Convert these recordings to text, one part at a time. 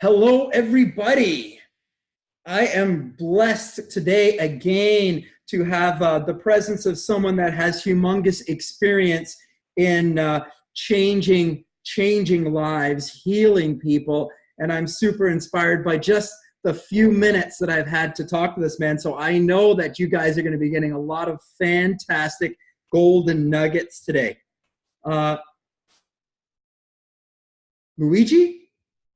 Hello, everybody. I am blessed today again to have the presence of someone that has humongous experience in changing lives, healing people, and I'm super inspired by just the few minutes that I've had to talk to this man. So I know that you guys are going to be getting a lot of fantastic golden nuggets today. Luigi?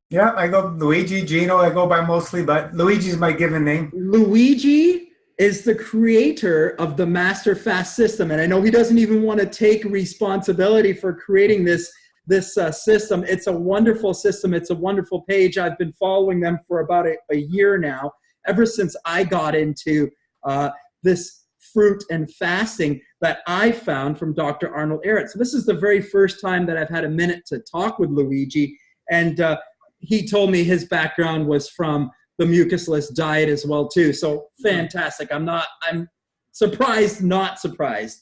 Yeah, I go Luigi, Gino, I go by mostly, but Luigi's my given name. Luigi is the creator of the Master Fast system, and I know he doesn't even want to take responsibility for creating this system. It's a wonderful system. It's a wonderful page. I've been following them for about a year now, ever since I got into this fruit and fasting that I found from Dr. Arnold Ehret. So this is the very first time that I've had a minute to talk with Luigi, and he told me his background was from the mucusless diet as well too. So fantastic. I'm surprised, not surprised.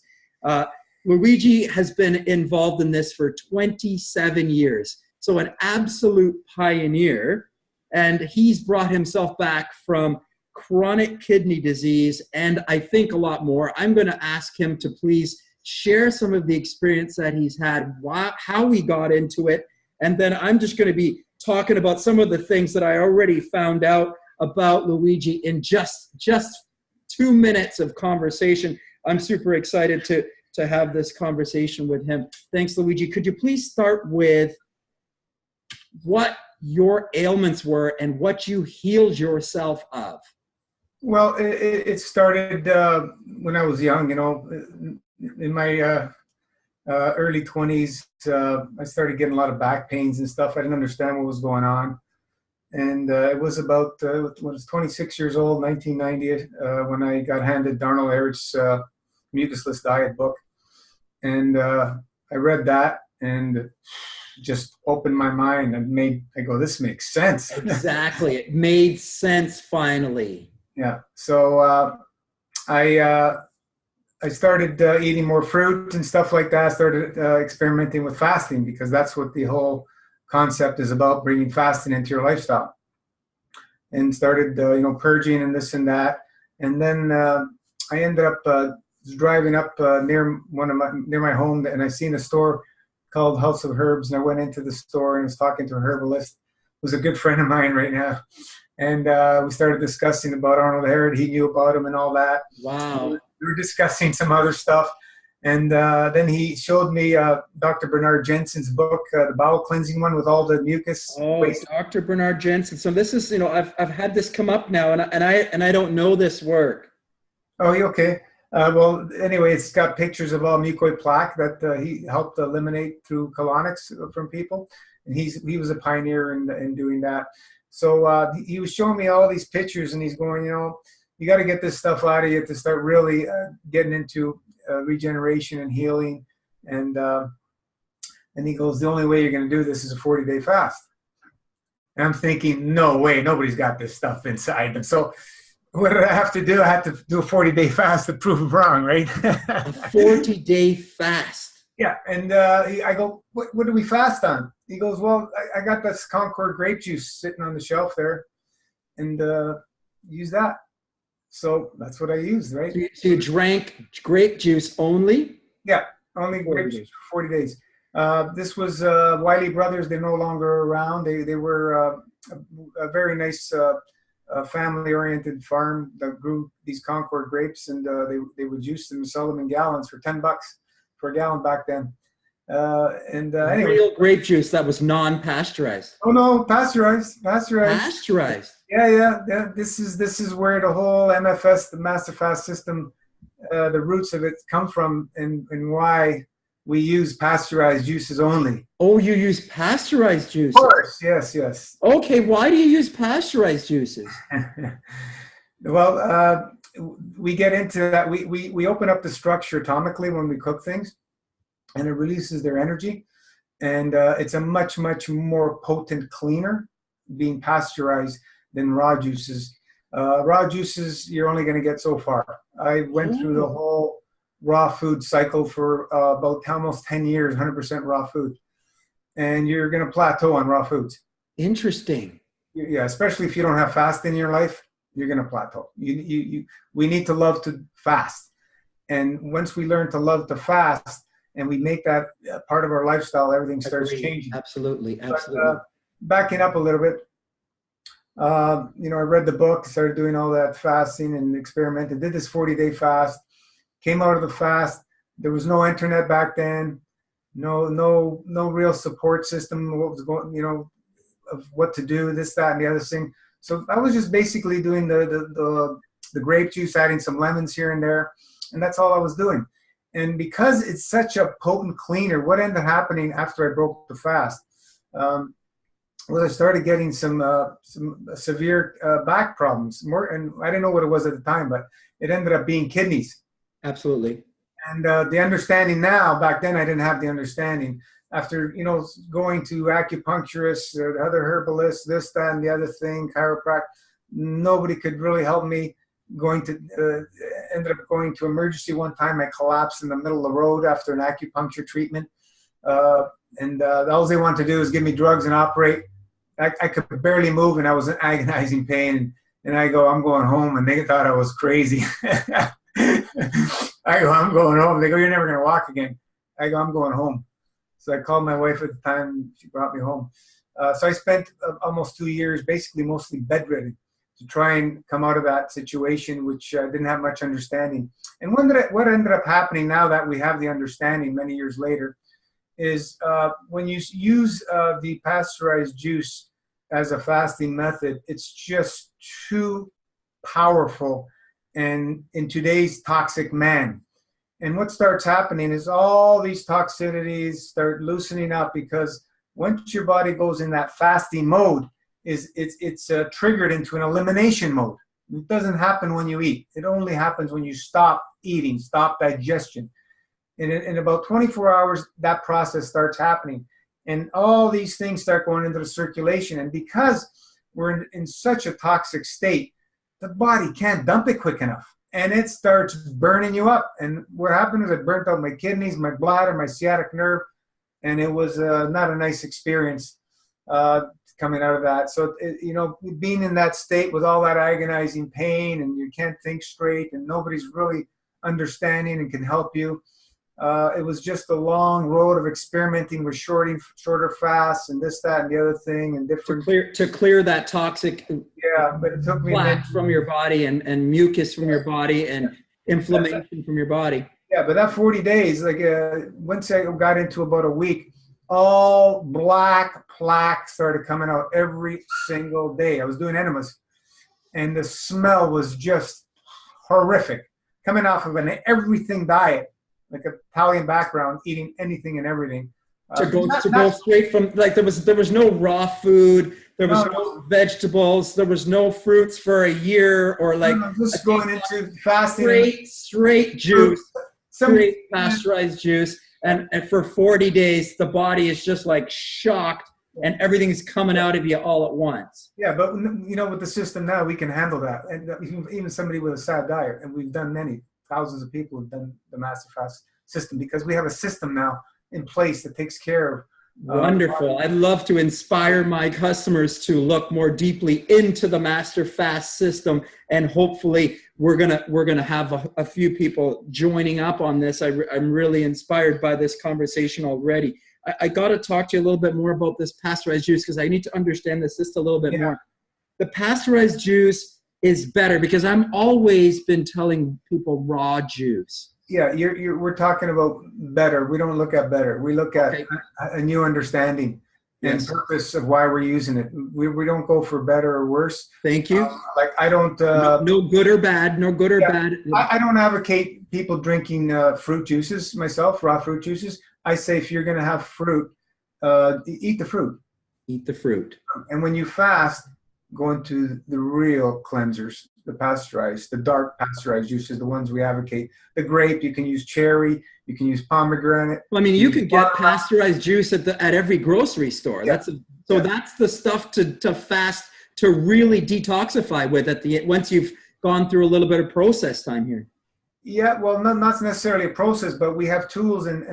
Luigi has been involved in this for 27 years. So an absolute pioneer. And he's brought himself back from chronic kidney disease and I think a lot more. I'm going to ask him to please share some of the experience that he's had, how he got into it. And then I'm just going to be talking about some of the things that I already found out about Luigi in just 2 minutes of conversation. I'm super excited to have this conversation with him. Thanks, Luigi. Could you please start with what your ailments were and what you healed yourself of? Well, it started when I was young, in my early 20s, I started getting a lot of back pains and stuff. I didn't understand what was going on. And it was about, when I was 26 years old, 1990, when I got handed Arnold Ehret's mucusless diet book. And I read that and just opened my mind and I go, this makes sense. Exactly. It made sense finally. Yeah. So I started eating more fruit and stuff like that. I started experimenting with fasting because that's what the whole concept is about, bringing fasting into your lifestyle. And started, purging and this and that. And then I ended up driving up near my home, and I seen a store called House of Herbs. And I went into the store and was talking to a herbalist who's a good friend of mine right now. And we started discussing about Arnold Ehret. He knew about him and all that. Wow. We were discussing some other stuff. And then he showed me Dr. Bernard Jensen's book, the bowel cleansing one with all the mucus. Oh, waste. Dr. Bernard Jensen. So this is, I've had this come up now, and I don't know this work. Oh, you okay? Well, anyway, it's got pictures of all mucoid plaque that he helped eliminate through colonics from people. And he was a pioneer in doing that. So he was showing me all these pictures, and he's going, you got to get this stuff out of you to start really getting into regeneration and healing. And he goes, the only way you're going to do this is a 40-day fast. And I'm thinking, no way, nobody's got this stuff inside them. So what did I have to do? I had to do a 40-day fast to prove him wrong, right? A 40-day fast. Yeah, and I go, what do we fast on? He goes, well, I got this Concord grape juice sitting on the shelf there, and use that. So that's what I used, right? So you drank grape juice only? Yeah, only grape juice for 40 days. This was Wiley Brothers. They're no longer around. They were a very nice family-oriented farm that grew these Concord grapes, and they would juice them and sell them in gallons for $10 for a gallon back then. Anyway. Real grape juice that was non-pasteurized. Oh no, pasteurized. Pasteurized. Yeah. This is where the whole MFS, the Master Fast system, the roots of it come from, and why we use pasteurized juices only. Oh, you use pasteurized juices? Of course, yes. Okay, why do you use pasteurized juices? Well, we get into that. We open up the structure atomically when we cook things, and it releases their energy. And it's a much more potent cleaner being pasteurized than raw juices. Raw juices, you're only going to get so far. I went through the whole raw food cycle for about almost 10 years, 100% raw food. And you're going to plateau on raw foods. Interesting. Yeah, especially if you don't have fast in your life, you're going to plateau. We need to love to fast. And once we learn to love to fast and we make that part of our lifestyle, everything starts Agreed. changing. Absolutely. But Absolutely. backing up a little bit, I read the book, started doing all that fasting and experimented, did this 40-day fast, came out of the fast. There was no internet back then, no real support system, what was going, of what to do, this, that, and the other thing. So I was just basically doing the grape juice, adding some lemons here and there, and that's all I was doing. And because it's such a potent cleaner, what ended up happening after I broke the fast? I started getting some severe back problems. And I didn't know what it was at the time, but it ended up being kidneys. Absolutely. And the understanding now, back then I didn't have the understanding. After, going to acupuncturists or other herbalists, this, that, and the other thing, chiropractic, nobody could really help me. Ended up going to emergency one time. I collapsed in the middle of the road after an acupuncture treatment. And all they wanted to do is give me drugs and operate. I could barely move, and I was in agonizing pain. And I go, I'm going home. And they thought I was crazy. I go, I'm going home. They go, you're never going to walk again. I go, I'm going home. So I called my wife at the time. She brought me home. So I spent almost 2 years, basically mostly bedridden, to try and come out of that situation, which I didn't have much understanding. And what ended up happening now that we have the understanding many years later is when you use the pasteurized juice as a fasting method, it's just too powerful and in today's toxic man. And what starts happening is all these toxicities start loosening up, because once your body goes in that fasting mode, it's triggered into an elimination mode. It doesn't happen when you eat. It only happens when you stop eating, stop digestion. And in about 24 hours, that process starts happening. And all these things start going into the circulation. And because we're in such a toxic state, the body can't dump it quick enough. And it starts burning you up. And what happened is it burnt out my kidneys, my bladder, my sciatic nerve. And it was not a nice experience coming out of that. So, being in that state with all that agonizing pain, and you can't think straight, and nobody's really understanding and can help you. It was just a long road of experimenting with shorter fasts and this, that, and the other thing, and different to clear that toxic but it took me plaque from your body and mucus from your body and inflammation from your body. Yeah, but that 40 days, once I got into about a week, all black plaque started coming out every single day. I was doing enemas, and the smell was just horrific, coming off of an everything diet, like an Italian background, eating anything and everything. To go straight from, like, there was no raw food, there was no vegetables, there was no fruits for a year, or just going into fasting. Straight juice, straight pasteurized juice, and for 40 days the body is just like shocked, and everything's coming out of you all at once. Yeah, but with the system now, we can handle that, and even somebody with a sad diet, and we've done many thousands of people have done the Master Fast system, because we have a system now in place that takes care of. Wonderful. I'd love to inspire my customers to look more deeply into the Master Fast system, and hopefully we're gonna have a few people joining up on this. I'm really inspired by this conversation already. I got to talk to you a little bit more about this pasteurized juice, because I need to understand this just a little bit more. The pasteurized juice is better, because I'm always been telling people raw juice. Yeah, we're talking about better. We don't look at better. We look at a new understanding and purpose of why we're using it. We don't go for better or worse. Thank you. I don't. No good or bad. No good or bad. I don't advocate people drinking fruit juices myself, raw fruit juices. I say if you're going to have fruit, eat the fruit. Eat the fruit. And when you fast, go into the real cleansers, the pasteurized, the dark pasteurized juices, the ones we advocate. The grape, you can use cherry, you can use pomegranate. Well, I mean, you can get pasteurized juice at every grocery store. Yeah. That's the stuff to fast, to really detoxify with once you've gone through a little bit of process time here. Yeah, well, not necessarily a process, but we have tools and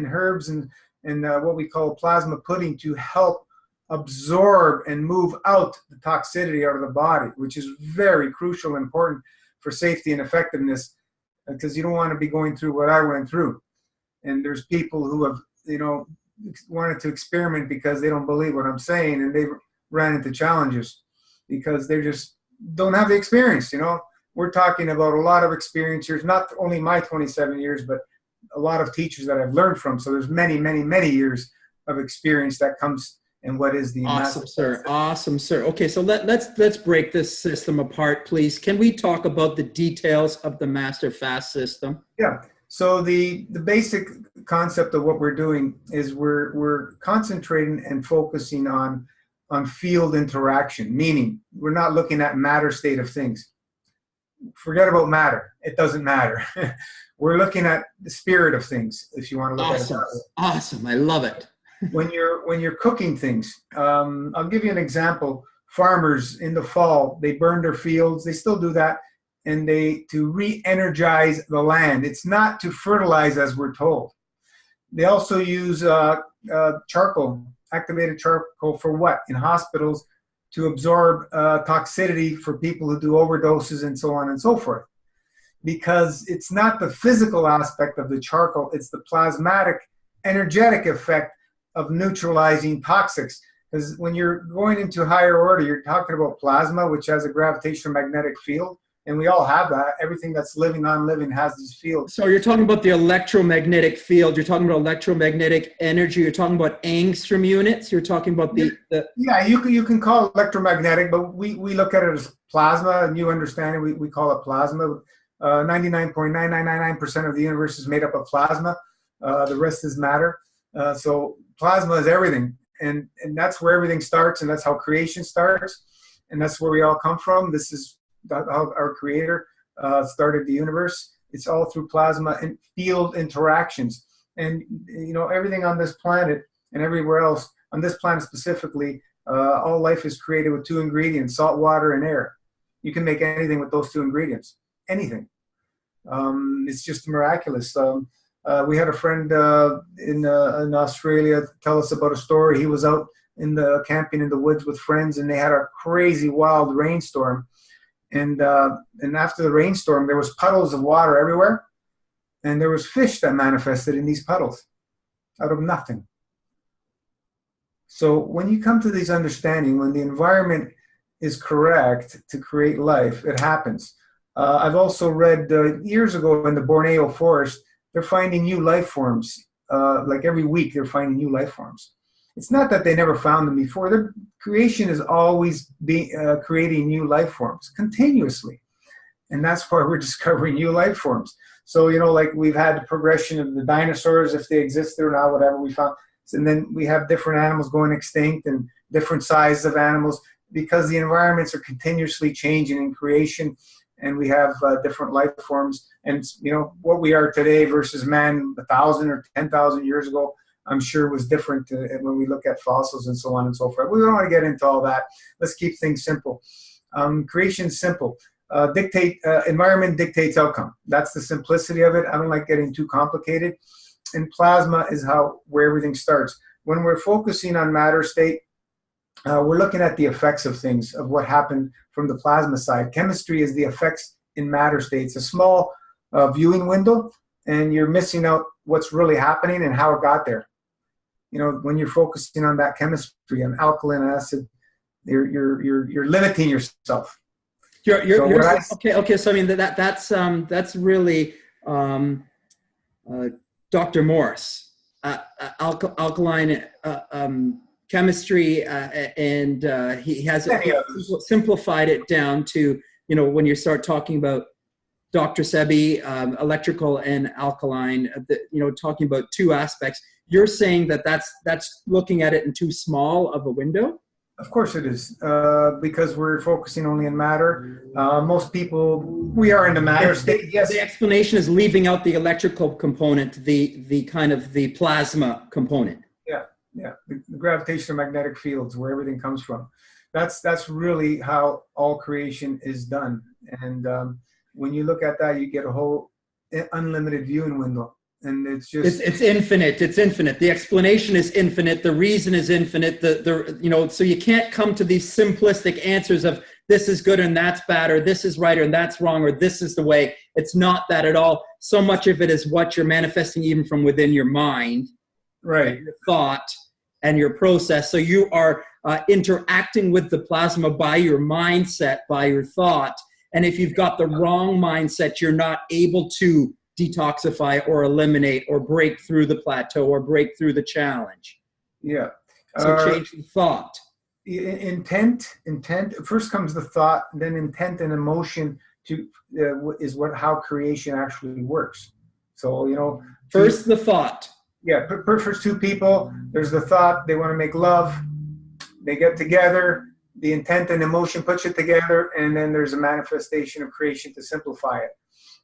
herbs and what we call plasma pudding to help absorb and move out the toxicity out of the body, which is very crucial and important for safety and effectiveness, because you don't want to be going through what I went through. And there's people who have, wanted to experiment because they don't believe what I'm saying, and they ran into challenges because they just don't have the experience. We're talking about a lot of experience years, not only my 27 years, but a lot of teachers that I've learned from. So there's many, many, many years of experience that comes in what is the awesome, sir. Awesome, sir. Okay, so let's break this system apart, please. Can we talk about the details of the master fast system? Yeah. So the basic concept of what we're doing is we're concentrating and focusing on field interaction, meaning we're not looking at matter state of things. Forget about matter. It doesn't matter. We're looking at the spirit of things, if you want to look at it that way. Awesome. I love it. When you're cooking things, I'll give you an example. Farmers in the fall, they burn their fields. They still do that. And to re-energize the land. It's not to fertilize, as we're told. They also use charcoal, activated charcoal, for what? In hospitals, to absorb toxicity for people who do overdoses and so on and so forth. Because it's not the physical aspect of the charcoal, it's the plasmatic, energetic effect of neutralizing toxics. Because when you're going into higher order, you're talking about plasma, which has a gravitational magnetic field. And we all have that. Everything that's living, non-living has these fields. So you're talking about the electromagnetic field. You're talking about electromagnetic energy. You're talking about angstrom units. You're talking about the yeah, you can call it electromagnetic, but we look at it as plasma, and you understand it. We call it plasma. 99.9999% of the universe is made up of plasma. The rest is matter. So plasma is everything. And that's where everything starts, and that's how creation starts. And that's where we all come from. This is how our creator started the universe. It's all through plasma and field interactions. And everything on this planet and everywhere else, on this planet specifically, all life is created with two ingredients: salt water and air. You can make anything with those two ingredients. Anything. It's just miraculous. We had a friend in Australia tell us about a story. He was out camping in the woods with friends, and they had a crazy wild rainstorm. And after the rainstorm, there was puddles of water everywhere, and there was fish that manifested in these puddles out of nothing. So when you come to this understanding, when the environment is correct to create life, it happens. I've also read years ago in the Borneo forest, they're finding new life forms. Like every week, they're finding new life forms. It's not that they never found them before. Their creation is always creating new life forms continuously. And that's why we're discovering new life forms. So, like we've had the progression of the dinosaurs, if they existed or not, whatever we found. And then we have different animals going extinct and different sizes of animals, because the environments are continuously changing in creation. And we have different life forms. And, what we are today versus man 1,000 or 10,000 years ago, I'm sure was different when we look at fossils and so on and so forth. We don't want to get into all that. Let's keep things simple. Creation's simple. Environment dictates outcome. That's the simplicity of it. I don't like getting too complicated. And plasma is where everything starts. When we're focusing on matter state, we're looking at the effects of things, of what happened from the plasma side. Chemistry is the effects in matter state. It's a small viewing window, and you're missing out what's really happening and how it got there. When you're focusing on that chemistry, on alkaline acid, you're limiting yourself. Okay. So I mean that's really Dr. Morse, alkaline chemistry, and he has simplified it down to when you start talking about Dr. Sebi, electrical and alkaline, talking about two aspects. You're saying that's looking at it in too small of a window? Of course it is, because we're focusing only on matter. Most people, we are in the matter state. Yes. The explanation is leaving out the electrical component, the kind of the plasma component. Yeah, the gravitational magnetic fields, where everything comes from. That's really how all creation is done. And when you look at that, you get a whole unlimited viewing window. And it's just it's infinite. It's infinite. The explanation is infinite. The reason is infinite. So you can't come to these simplistic answers of this is good and that's bad, or this is right and that's wrong, or this is the way. It's not that at all. So much of it is what you're manifesting even from within your mind, right? Your thought and your process. So you are interacting with the plasma by your mindset, by your thought. And if you've got the wrong mindset, you're not able to detoxify or eliminate or break through the plateau or break through the challenge. Yeah. So change the thought. Intent. First comes the thought, then intent and emotion is how creation actually works. So, first the thought. Yeah. First two people, there's the thought, they want to make love. They get together. The intent and emotion puts it together, and then there's a manifestation of creation to simplify it.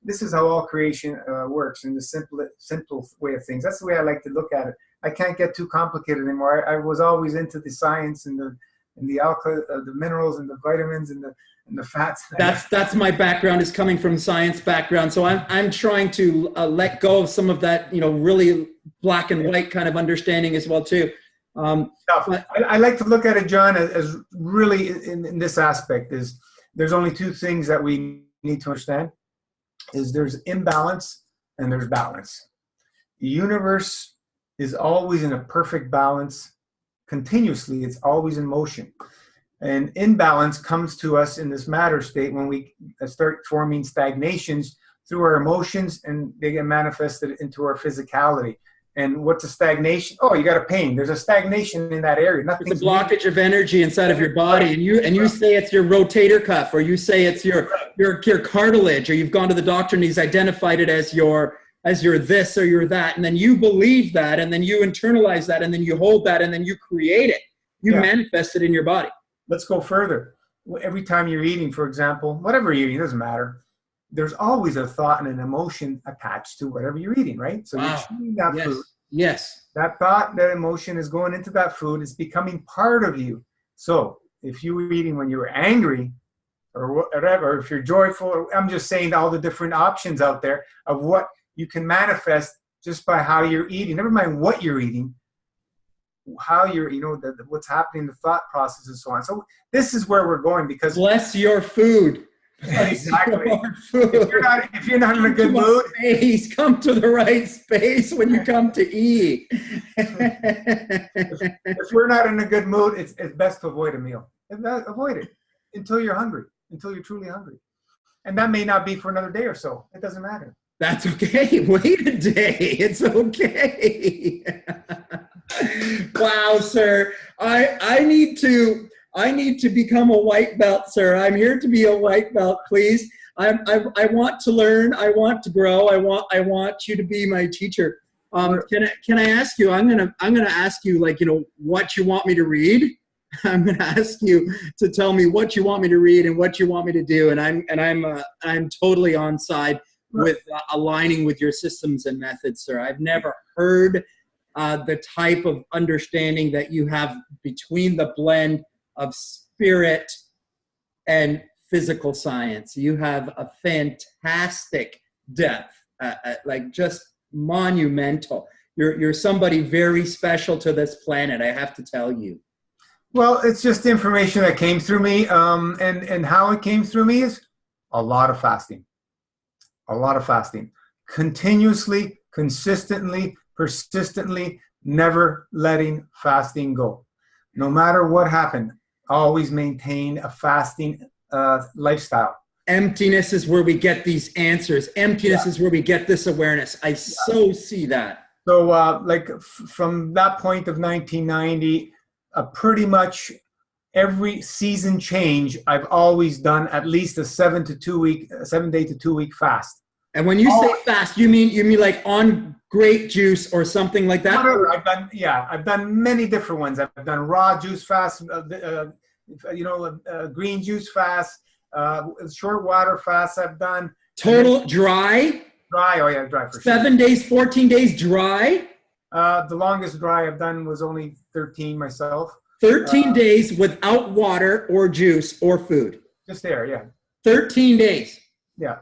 This is how all creation works in the simple way of things. That's the way I like to look at it. I can't get too complicated anymore. I was always into the science and the minerals and the vitamins and the fats. That's my background, is coming from science background. So I'm trying to let go of some of that, really black and white kind of understanding as well too. I like to look at it, John, as really in this aspect is there's only two things that we need to understand. Is there's imbalance and there's balance. The universe is always in a perfect balance continuously. It's always in motion. And imbalance comes to us in this matter state when we start forming stagnations through our emotions, and they get manifested into our physicality. And what's a stagnation? Oh, you got a pain. There's a stagnation in that area. It's a blockage of energy inside of your body, and you say it's your rotator cuff, or you say it's your cartilage, or you've gone to the doctor and he's identified it as your this or your that, and then you believe that, and then you internalize that, and then you hold that, and then you create it. You manifest it in your body. Let's go further. Every time you're eating, for example, whatever you're eating, doesn't matter. There's always a thought and an emotion attached to whatever you're eating, right? So you're chewing that food. Yes. That thought, that emotion is going into that food. It's becoming part of you. So if you were eating when you were angry or whatever, or if you're joyful, or I'm just saying all the different options out there of what you can manifest just by how you're eating. Never mind what you're eating, how you're, what's happening in the thought process and so on. So this is where we're going, because bless your food. Exactly. If you're not in a good mood, come to the right space when you come to eat. if we're not in a good mood, it's best to avoid a meal. Avoid it until you're hungry, until you're truly hungry. And that may not be for another day or so. It doesn't matter. That's okay. Wait a day. It's okay. Wow, sir. I need to become a white belt, sir. I'm here to be a white belt, please. I want to learn. I want to grow. I want you to be my teacher. Can I ask you? I'm gonna ask you, what you want me to read. I'm gonna ask you to tell me what you want me to read and what you want me to do. And I'm totally on side with aligning with your systems and methods, sir. I've never heard the type of understanding that you have between the blend of spirit and physical science. You have a fantastic depth, just monumental. You're somebody very special to this planet, I have to tell you. Well, it's just information that came through me, and how it came through me is a lot of fasting. A lot of fasting. Continuously, consistently, persistently, never letting fasting go. No matter what happened, always maintain a fasting lifestyle. Emptiness is where we get these answers. Emptiness is where we get this awareness. I so see that. So from that point of 1990, pretty much every season change, I've always done at least a 7 day to 2 week fast. And when you say fast, you mean like on grape juice or something like that? Whatever. I've done many different ones. I've done raw juice fast, green juice fast, short water fast. I've done total dry. Dry, oh yeah, dry for 7 days, 14 days dry. The longest dry I've done was only 13 myself. 13 days without water or juice or food. Just there, yeah. 13 days. Yeah.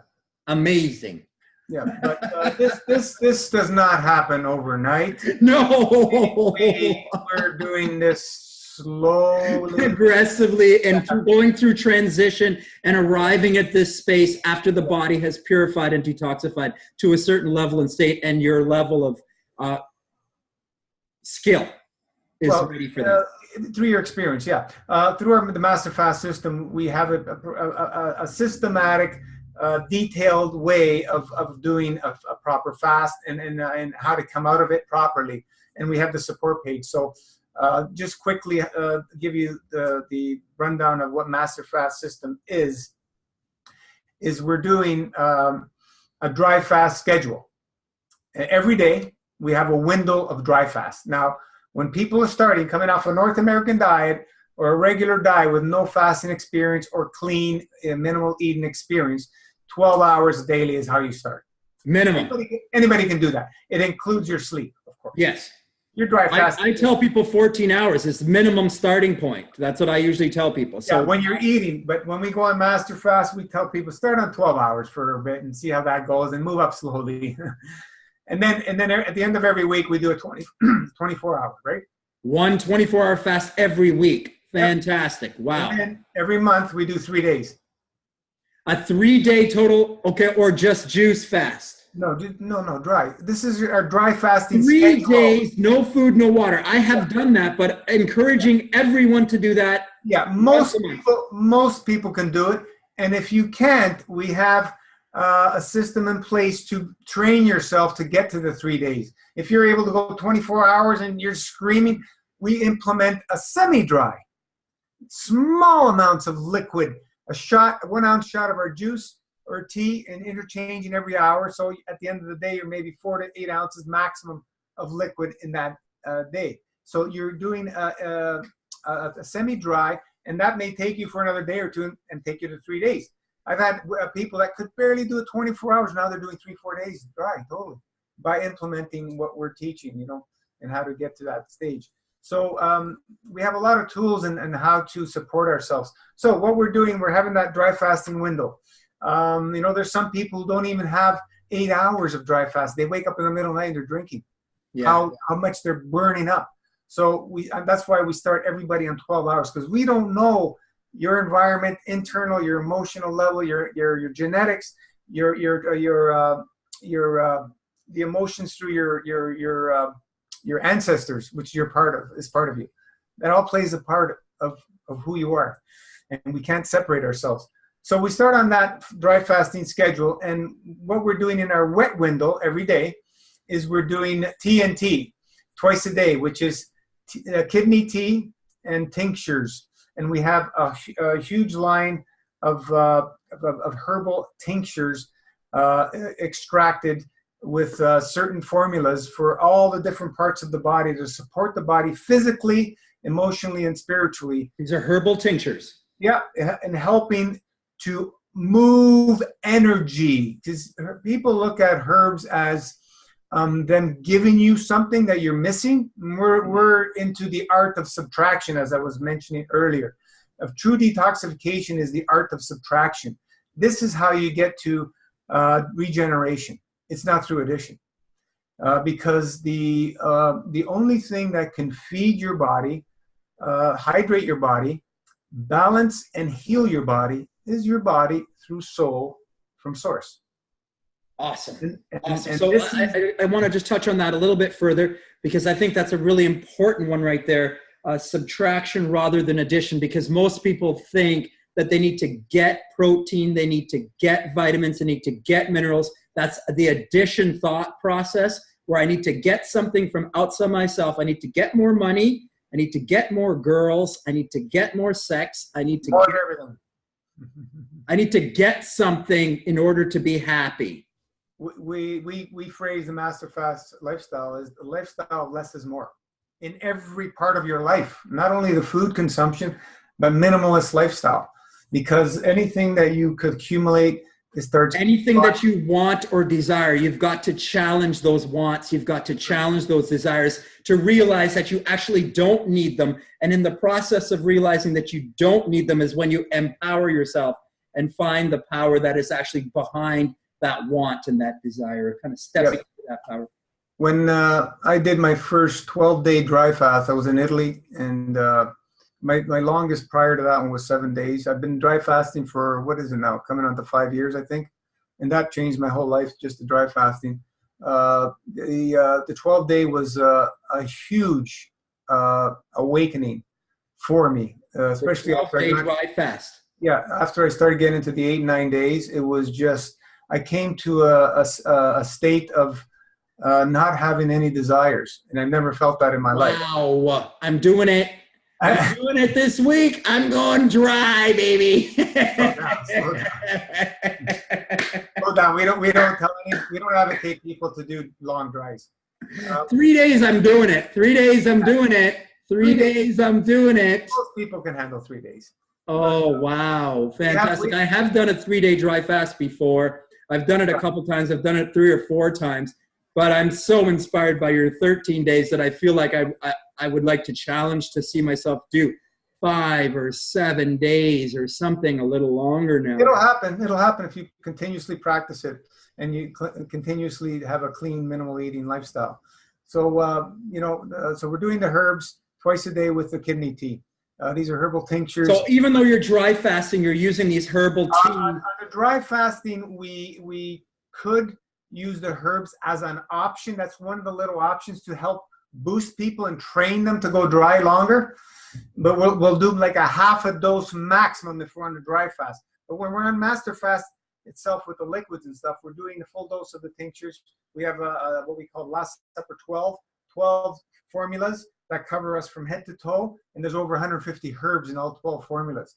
Amazing. Yeah, but this does not happen overnight. No. We're doing this slowly, aggressively, and going through transition and arriving at this space after the body has purified and detoxified to a certain level and state, and your level of skill is ready for that. Through your experience, yeah. Through the Master Fast system, we have a systematic, detailed way of doing a proper fast and how to come out of it properly. And we have the support page. So just quickly give you the rundown of what Master Fast system is we're doing a dry fast schedule. Every day we have a window of dry fast. Now, when people are starting, coming off a North American diet or a regular diet with no fasting experience or clean, minimal eating experience, 12 hours daily is how you start. Minimum. Anybody can do that. It includes your sleep, of course. Yes. Your dry fast. I tell people 14 hours is the minimum starting point. That's what I usually tell people. So yeah, when you're eating, but when we go on Master Fast, we tell people start on 12 hours for a bit and see how that goes and move up slowly. And then at the end of every week, we do a 24 hour, right? One 24-hour fast every week. Fantastic. Yep. Wow. And then every month, we do 3 days. A 3-day total, okay, or just juice fast? No, dry. This is our dry fasting 3 schedule. days, no food, no water. I have done that, but encouraging everyone to do that. Yeah, most people can do it. And if you can't, we have a system in place to train yourself to get to the 3 days. If you're able to go 24 hours and you're screaming, we implement a semi-dry, small amounts of liquid, a 1 ounce shot of our juice or tea, and interchanging every hour. So at the end of the day, you're maybe 4 to 8 ounces maximum of liquid in that day. So you're doing a semi-dry, and that may take you for another day or two and take you to 3 days. I've had people that could barely do it 24 hours. Now they're doing 3-4 days dry, totally, by implementing what we're teaching, and how to get to that stage. So we have a lot of tools and how to support ourselves. So what we're doing, we're having that dry fasting window. There's some people who don't even have 8 hours of dry fast. They wake up in the middle of the night and they're drinking. Yeah. How much they're burning up. So that's why we start everybody on 12 hours, because we don't know your environment, internal, your emotional level, your genetics, the emotions through your ancestors, which is part of you. That all plays a part of who you are, and we can't separate ourselves. So we start on that dry fasting schedule, and what we're doing in our wet window every day is we're doing TNT twice a day, which is kidney tea and tinctures. And we have a huge line of herbal tinctures extracted with certain formulas for all the different parts of the body to support the body physically, emotionally, and spiritually. These are herbal tinctures. Yeah, and helping to move energy. Because people look at herbs as them giving you something that you're missing. We're into the art of subtraction, as I was mentioning earlier. Of true detoxification is the art of subtraction. This is how you get to regeneration. It's not through addition, because the only thing that can feed your body, hydrate your body, balance and heal your body is your body through soul from source. Awesome. Awesome. So I want to just touch on that a little bit further, because I think that's a really important one right there. Subtraction rather than addition, because most people think that they need to get protein, they need to get vitamins, they need to get minerals. That's the addition thought process, where I need to get something from outside myself. I need to get more money. I need to get more girls. I need to get more sex. I need to get everything. I need to get something in order to be happy. We phrase the Master Fast lifestyle as the lifestyle of less is more in every part of your life, not only the food consumption, but minimalist lifestyle, because anything that you could accumulate, it starts anything that you want or desire, you've got to challenge those wants. You've got to challenge those desires to realize that you actually don't need them. And in the process of realizing that you don't need them is when you empower yourself and find the power that is actually behind want and that desire, kind of stepping into that power. When I did my first 12-day dry fast, I was in Italy, and my longest prior to that one was 7 days. I've been dry fasting for, what is it now, coming on to 5 years, I think, and that changed my whole life, just the dry fasting. The 12-day was a huge awakening for me, especially after I got, dry fast. Yeah, after I started getting into the 8 and 9 days, it was just, I came to a state of not having any desires, and I've never felt that in my life. Wow, I'm doing it. I'm doing it this week. I'm going dry, baby. Slow down. We don't advocate people to do long dries. 3 days I'm doing it. 3 days I'm doing it. 3 days I'm doing it. Most people can handle 3 days. Oh, wow. Fantastic. I have done a 3-day dry fast before. I've done it a couple times. I've done it 3 or 4 times. But I'm so inspired by your 13 days that I feel like I would like to challenge to see myself do 5 or 7 days or something a little longer now. It'll happen. It'll happen if you continuously practice it and you continuously have a clean, minimal eating lifestyle. So, so we're doing the herbs twice a day with the kidney tea. These are herbal tinctures. So even though you're dry fasting, you're using these herbal teas. On the dry fasting, we could use the herbs as an option. That's one of the little options to help boost people and train them to go dry longer. But we'll do like a half a dose maximum if we're on the dry fast. But when we're on master fast itself with the liquids and stuff, we're doing the full dose of the tinctures. We have what we call Last Supper 12 formulas that cover us from head to toe, and there's over 150 herbs in all 12 formulas.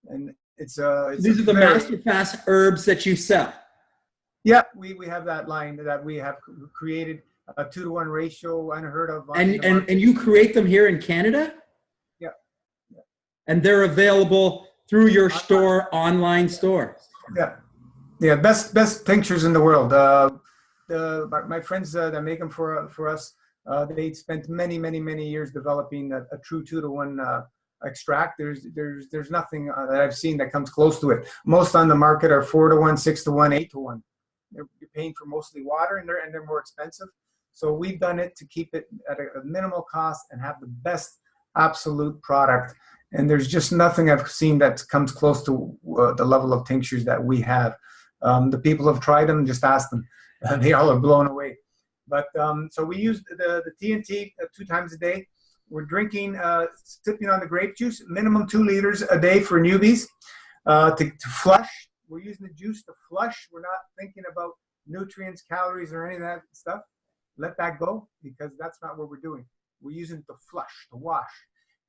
And these are the master fast herbs that you sell. Yeah, we have that line that we have created, a 2-to-1 ratio, unheard of. And you create them here in Canada? Yeah. And they're available through your online store. Yeah. Best tinctures in the world. My friends that make them for us, they spent many years developing a true 2-to-1 extract. There's nothing that I've seen that comes close to it. Most on the market are 4-to-1, 6-to-1, 8-to-1. You're paying for mostly water, and they're more expensive. So we've done it to keep it at a minimal cost and have the best absolute product. And there's just nothing I've seen that comes close to the level of tinctures that we have. The people have tried them, just ask them. They all are blown away. But so we use the TNT 2 times a day. We're drinking, sipping on the grape juice, minimum 2 liters a day for newbies to flush. We're using the juice to flush. We're not thinking about nutrients, calories, or any of that stuff. Let that go, because that's not what we're doing. We're using it to flush, to wash.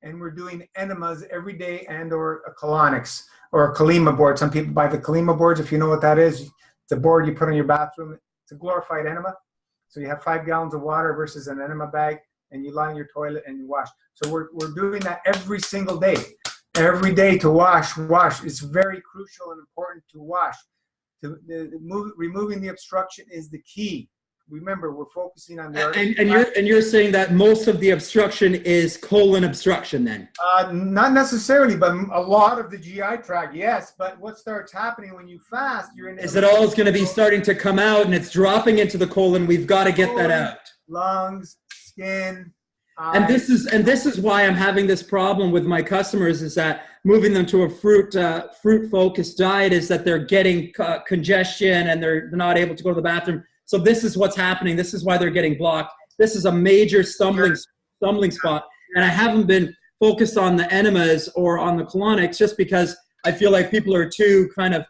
And we're doing enemas every day, and or a colonics or a Kalima board. Some people buy the Kalima boards, if you know what that is. It's a board you put in your bathroom. It's a glorified enema. So you have 5 gallons of water versus an enema bag, and you line your toilet and you wash. So we're doing that every single day. Every day to wash. It's very crucial and important to wash. Removing the obstruction is the key. Remember, we're focusing on the and you're saying that most of the obstruction is colon obstruction then? Not necessarily, but a lot of the GI tract, yes. But what starts happening when you fast, you're in. Is it all going to be starting to come out and it's dropping into the colon? We've got to get that out. Lungs, skin. And this is why I'm having this problem with my customers, is that moving them to a fruit focused diet is that they're getting congestion and they're not able to go to the bathroom. So this is what's happening. This is why they're getting blocked. This is a major stumbling spot. And I haven't been focused on the enemas or on the colonics just because I feel like people are too kind of,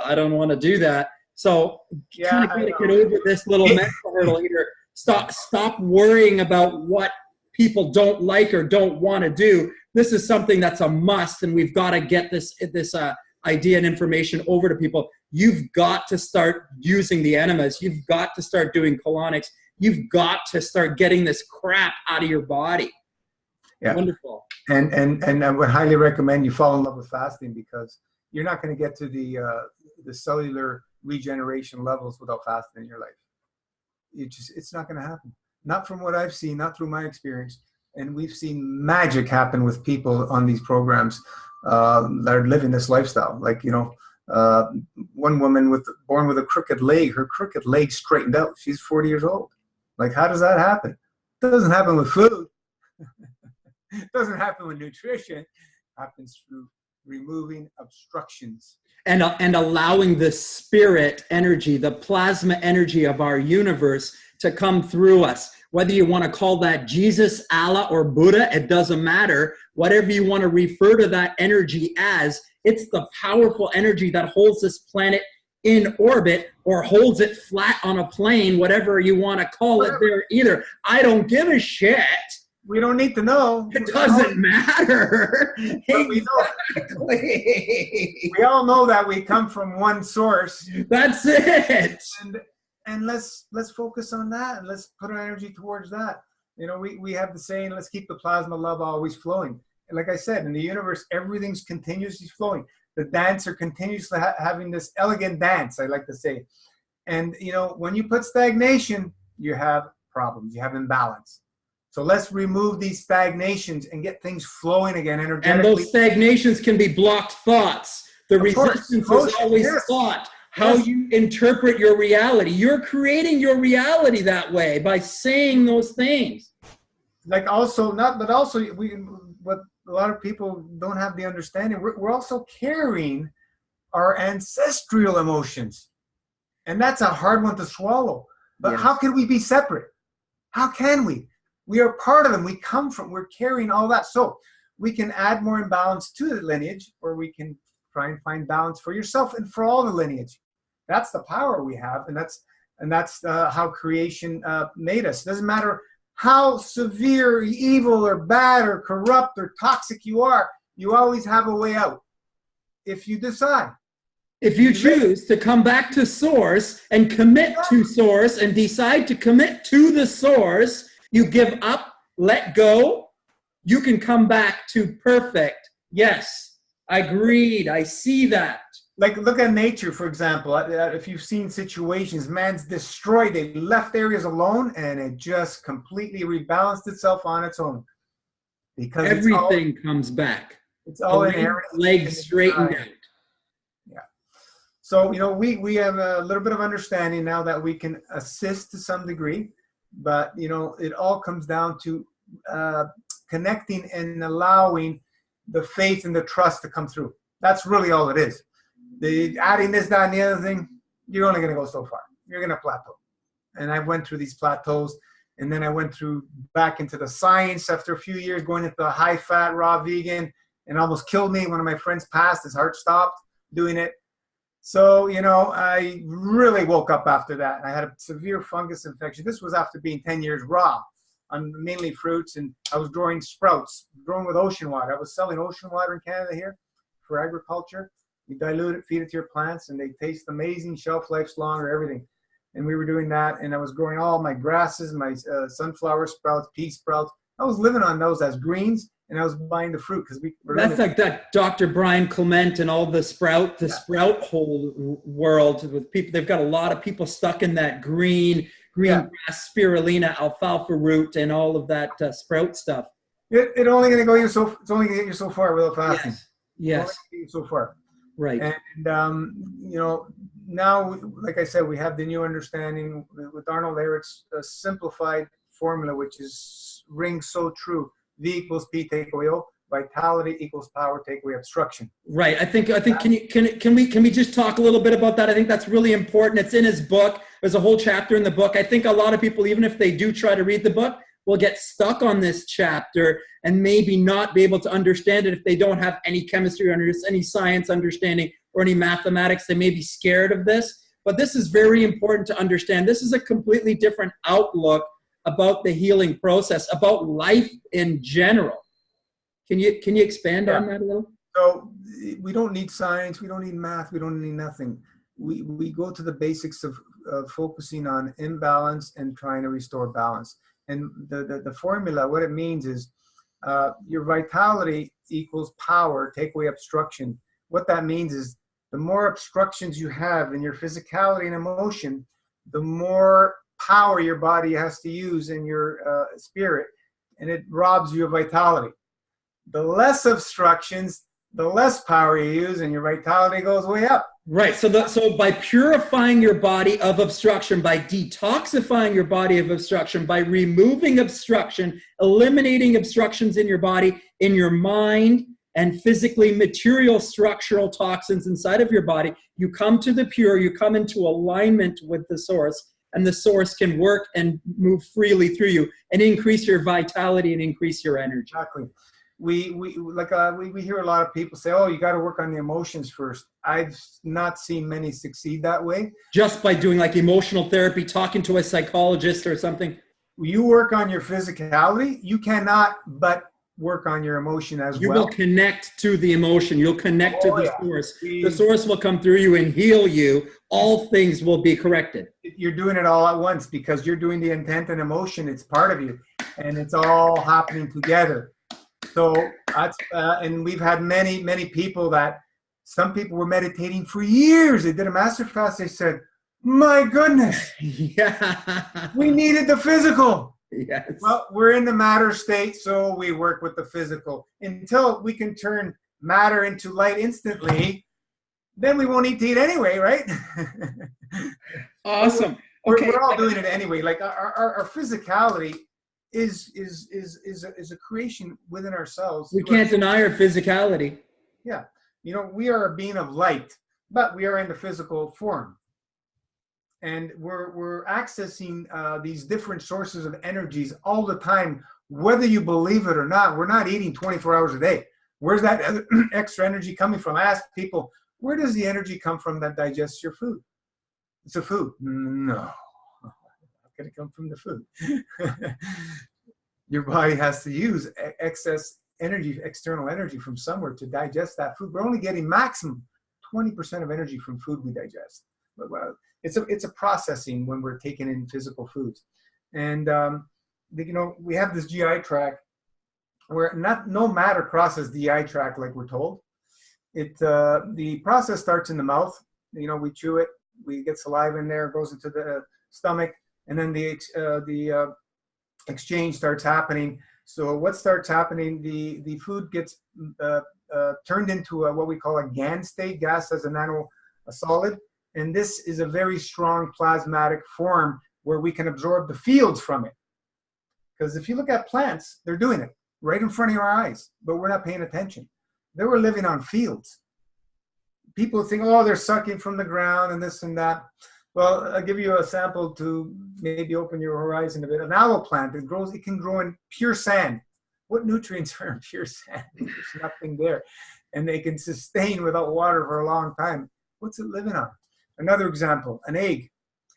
I don't want to do that. So kind of get over this little mental hurdle here. Stop worrying about what people don't like or don't want to do. This is something that's a must, and we've got to get this idea and information over to people. You've got to start using the enemas. You've got to start doing colonics. You've got to start getting this crap out of your body. Yeah. Wonderful. And I would highly recommend you fall in love with fasting, because you're not going to get to the cellular regeneration levels without fasting in your life. It's not going to happen. Not from what I've seen, not through my experience. And we've seen magic happen with people on these programs that are living this lifestyle. Like, One woman born with a crooked leg, her crooked leg straightened out. She's 40 years old. Like, how does that happen? It doesn't happen with food. It doesn't happen with nutrition. It happens through removing obstructions. And allowing the spirit energy, the plasma energy of our universe to come through us. Whether you want to call that Jesus, Allah, or Buddha, it doesn't matter. Whatever you want to refer to that energy as, it's the powerful energy that holds this planet in orbit or holds it flat on a plane, whatever you want to call it there either. I don't give a shit. We don't need to know. It doesn't matter. Exactly. We all know that we come from one source. That's it. And let's focus on that, and let's put our energy towards that. You know, we have the saying, let's keep the plasma love always flowing. And like I said, in the universe, everything's continuously flowing. The dancer continuously having this elegant dance, I like to say. And, you know, when you put stagnation, you have problems, you have imbalance. So let's remove these stagnations and get things flowing again energetically. And those stagnations can be blocked thoughts. The resistance is always thought. How you interpret your reality. You're creating your reality that way by saying those things. Like also, what a lot of people don't have the understanding, we're also carrying our ancestral emotions. And that's a hard one to swallow. But how can we be separate? How can we? We are part of them. We come from, we're carrying all that. So we can add more imbalance to the lineage, or we can try and find balance for yourself and for all the lineage. That's the power we have. And that's how creation made us. It doesn't matter how severe, evil, or bad, or corrupt, or toxic you are, you always have a way out. If you decide. If you choose to come back to source and commit to source and decide to commit to the source, you give up, let go, you can come back to perfect. Yes, agreed. I see that. Like, look at nature, for example. If you've seen situations, man's destroyed, they left areas alone, and it just completely rebalanced itself on its own. Because everything comes back. It's all inherent. Legs straightened out. Yeah. So, you know, we have a little bit of understanding now that we can assist to some degree, but, you know, it all comes down to connecting and allowing the faith and the trust to come through. That's really all it is. Adding this, that, and the other thing, you're only going to go so far. You're going to plateau. And I went through these plateaus, and then I went back into the science after a few years, going into the high-fat, raw vegan, and almost killed me. One of my friends passed. His heart stopped doing it. So, you know, I really woke up after that. I had a severe fungus infection. This was after being 10 years raw on mainly fruits, and I was growing sprouts, growing with ocean water. I was selling ocean water in Canada here for agriculture. You dilute it, feed it to your plants, and they taste amazing, shelf life's longer, everything. And we were doing that, and I was growing all my grasses, my sunflower sprouts, pea sprouts. I was living on those as greens, and I was buying the fruit because we were. That's like that Dr. Brian Clement and all the sprout whole world with people. They've got a lot of people stuck in that green grass, spirulina, alfalfa root, and all of that sprout stuff. It's only going to go you so. It's only going to get you so far without fasting. Yes. It's only going to get you so far. Right. And you know, now, like I said, we have the new understanding with Arnold Ehret's simplified formula, which rings so true. V equals P, take away O. Vitality equals power, take away obstruction. Right. I think. Can we just talk a little bit about that? I think that's really important. It's in his book. There's a whole chapter in the book. I think a lot of people, even if they do try to read the book, will get stuck on this chapter and maybe not be able to understand it if they don't have any chemistry or any science understanding or any mathematics. They may be scared of this, but this is very important to understand. This is a completely different outlook about the healing process, about life in general. Can you expand on that a little? So we don't need science, we don't need math, we don't need nothing. We go to the basics of focusing on imbalance and trying to restore balance. And the formula, what it means is your vitality equals power, take away obstruction. What that means is the more obstructions you have in your physicality and emotion, the more power your body has to use in your spirit, and it robs you of vitality. The less obstructions, the less power you use, and your vitality goes way up. Right. So by purifying your body of obstruction, by detoxifying your body of obstruction, by removing obstruction, eliminating obstructions in your body, in your mind, and physically material structural toxins inside of your body, you come to the pure, you come into alignment with the source, and the source can work and move freely through you and increase your vitality and increase your energy. Exactly. We hear a lot of people say, oh, you got to work on the emotions first. I've not seen many succeed that way. Just by doing like emotional therapy, talking to a psychologist or something. You work on your physicality, you cannot but work on your emotion as well. You will connect to the emotion. You'll connect to the source. The source will come through you and heal you. All things will be corrected. You're doing it all at once because you're doing the intent and emotion. It's part of you, and it's all happening together. So that's and we've had many people that some people were meditating for years. They did a master fast. They said, "My goodness, yeah, we needed the physical." Yes. Well, we're in the matter state, so we work with the physical until we can turn matter into light instantly. Then we won't need to eat anyway, right? Awesome. We're all doing it anyway. Like our physicality is a creation within ourselves. We can't deny our physicality. Yeah, we are a being of light, but we are in the physical form. And we're accessing these different sources of energies all the time, whether you believe it or not. We're not eating 24 hours a day. Where's that extra energy coming from? I ask people, where does the energy come from that digests your food? It's a food. No. How can it come from the food? Your body has to use excess energy, external energy from somewhere to digest that food. We're only getting maximum 20% of energy from food we digest. But, it's a processing when we're taking in physical foods, and we have this GI tract where no matter crosses the GI tract like we're told. The process starts in the mouth. We chew it, we get saliva in there, goes into the stomach, and then the exchange starts happening. So what starts happening? The food gets turned into what we call a GAN state, gas as a solid. And this is a very strong plasmatic form where we can absorb the fields from it. Because if you look at plants, they're doing it right in front of your eyes, but we're not paying attention. They were living on fields. People think, oh, they're sucking from the ground and this and that. Well, I'll give you a sample to maybe open your horizon a bit. An aloe plant, it can grow in pure sand. What nutrients are in pure sand? There's nothing there. And they can sustain without water for a long time. What's it living on? Another example, an egg.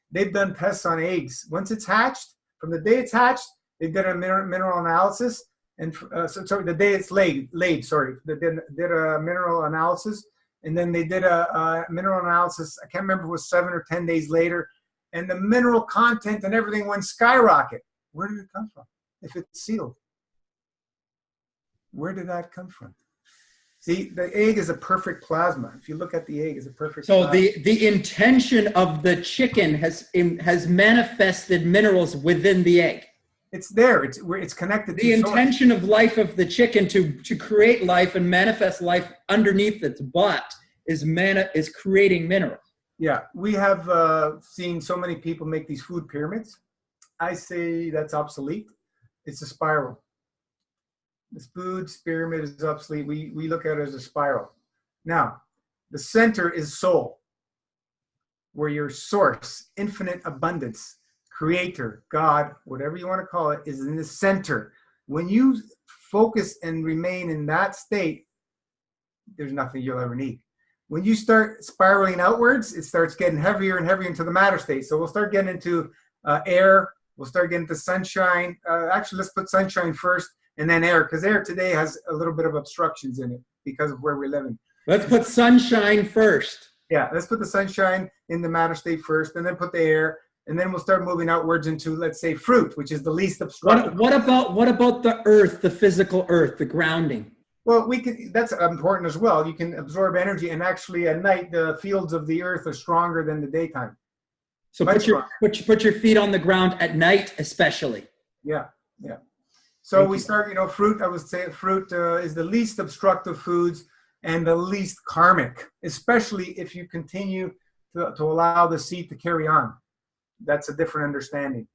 They've done tests on eggs. Once it's hatched, from the day it's hatched, they did a mineral analysis. And the day it's laid, they did a mineral analysis. And then they did a mineral analysis, I can't remember if it was 7 or 10 days later. And the mineral content and everything went skyrocket. Where did it come from? If it's sealed. Where did that come from? See, the egg is a perfect plasma. If you look at the egg, it's a perfect plasma. So the intention of the chicken has manifested minerals within the egg. It's there. It's connected to the intention of life of the chicken to create life and manifest life underneath its butt is creating minerals. Yeah, we have seen so many people make these food pyramids. I say that's obsolete. It's a spiral. This food pyramid is obsolete. We look at it as a spiral. Now, the center is soul, where your source, infinite abundance, creator, God, whatever you want to call it, is in the center. When you focus and remain in that state, there's nothing you'll ever need. When you start spiraling outwards, it starts getting heavier and heavier into the matter state. So we'll start getting into air. We'll start getting to sunshine. Actually, let's put sunshine first. And then air, because air today has a little bit of obstructions in it because of where we're living. Let's put sunshine first. Yeah, let's put the sunshine in the matter state first, and then put the air, and then we'll start moving outwards into, let's say, fruit, which is the least obstructive. What about the earth, the physical earth, the grounding? Well, that's important as well. You can absorb energy, and actually at night, the fields of the earth are stronger than the daytime. So put your feet on the ground at night, especially. Yeah, yeah. So we start, fruit, I would say fruit is the least obstructive foods. and the least karmic, especially if you continue to allow the seed to carry on. That's a different understanding.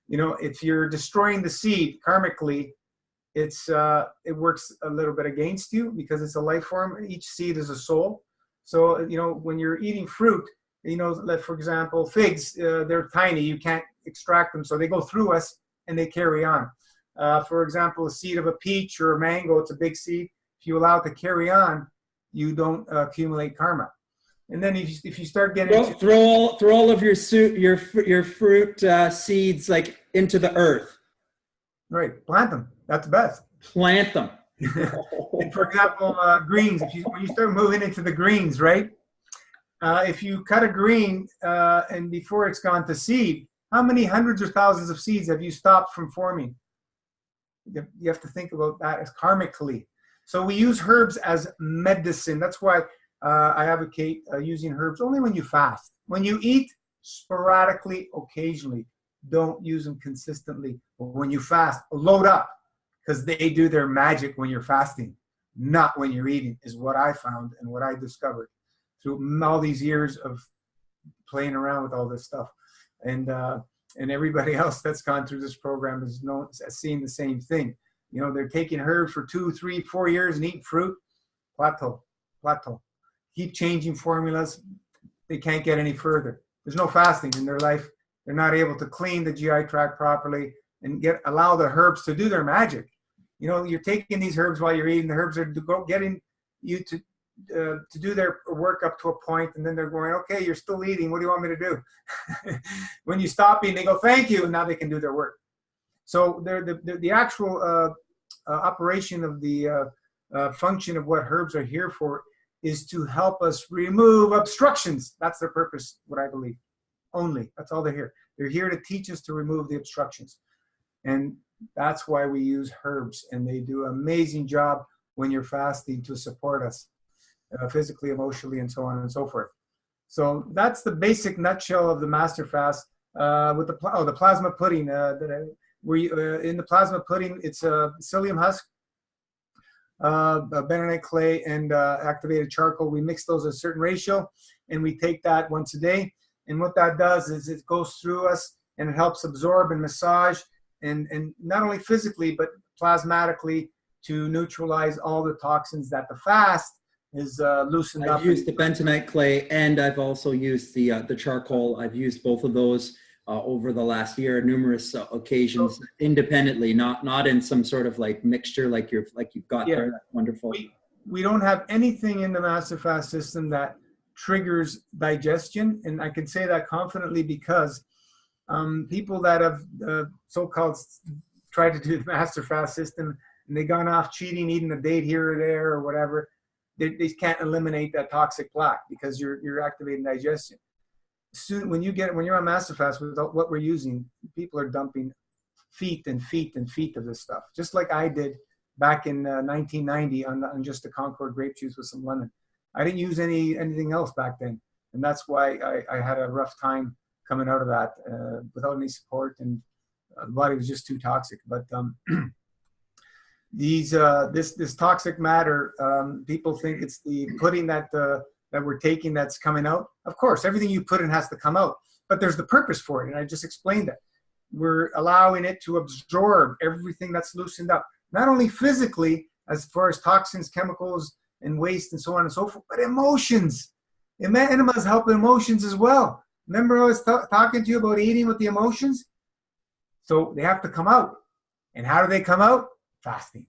You know, if you're destroying the seed karmically, it works a little bit against you because it's a life form. Each seed is a soul. So, you know, when you're eating fruit, you know, like for example, figs, they're tiny. You can't extract them. So they go through us and they carry on. For example, a seed of a peach or a mango, it's a big seed. If you allow it to carry on, you don't accumulate karma. And then if you start getting throw all of your fruit seeds like into the earth. Right, plant them. That's best. Plant them. And for example, greens. When you start moving into the greens, right? If you cut a green and before it's gone to seed, how many hundreds or thousands of seeds have you stopped from forming? You have to think about that as karmically. So we use herbs as medicine. That's why I advocate using herbs only when you fast. When you eat, sporadically, occasionally. Don't use them consistently. But when you fast, load up, because they do their magic when you're fasting, not when you're eating, is what I found and what I discovered through all these years of playing around with all this stuff. And everybody else that's gone through this program has seen the same thing. You know, they're taking herbs for 2, 3, 4 years and eating fruit. Plateau. Keep changing formulas. They can't get any further. There's no fasting in their life. They're not able to clean the GI tract properly and allow the herbs to do their magic. You know, you're taking these herbs while you're eating. The herbs are getting you to do their work up to a point, and then they're going, okay, you're still eating. What do you want me to do? When you stop eating, they go, thank you, and now they can do their work. So the actual operation of the function of what herbs are here for is to help us remove obstructions. That's their purpose, what I believe. Only. That's all they're here. They're here to teach us to remove the obstructions. And that's why we use herbs. And they do an amazing job when you're fasting to support us physically, emotionally, and so on and so forth. So that's the basic nutshell of the Master Fast. With the plasma pudding. In the plasma pudding, it's a psyllium husk, bentonite clay, and activated charcoal. We mix those a certain ratio, and we take that once a day. And what that does is it goes through us and it helps absorb and massage and not only physically but plasmatically to neutralize all the toxins that the fast is loosened up. I've used the bentonite clay and I've also used the charcoal. I've used both of those over the last year, numerous occasions, independently, not in some sort of like mixture like you've got there. That's wonderful. We don't have anything in the Master Fast system that triggers digestion, and I can say that confidently because people that have so-called tried to do the Master Fast system and they gone off cheating, eating a date here or there or whatever, they can't eliminate that toxic plaque because you're activating digestion. Soon, when you're on Master Fast with what we're using, people are dumping feet and feet and feet of this stuff, just like I did back in 1990 on just the Concord grape juice with some lemon. I didn't use anything else back then, and that's why I had a rough time coming out of that without any support, and the body was just too toxic. But this toxic matter, people think it's the pudding that we're taking that's coming out. Of course, everything you put in has to come out, but there's the purpose for it, and I just explained that. We're allowing it to absorb everything that's loosened up, not only physically as far as toxins, chemicals, and waste and so on and so forth, but emotions. Enemas help emotions as well. Remember I was talking to you about eating with the emotions? So they have to come out. And how do they come out? Fasting.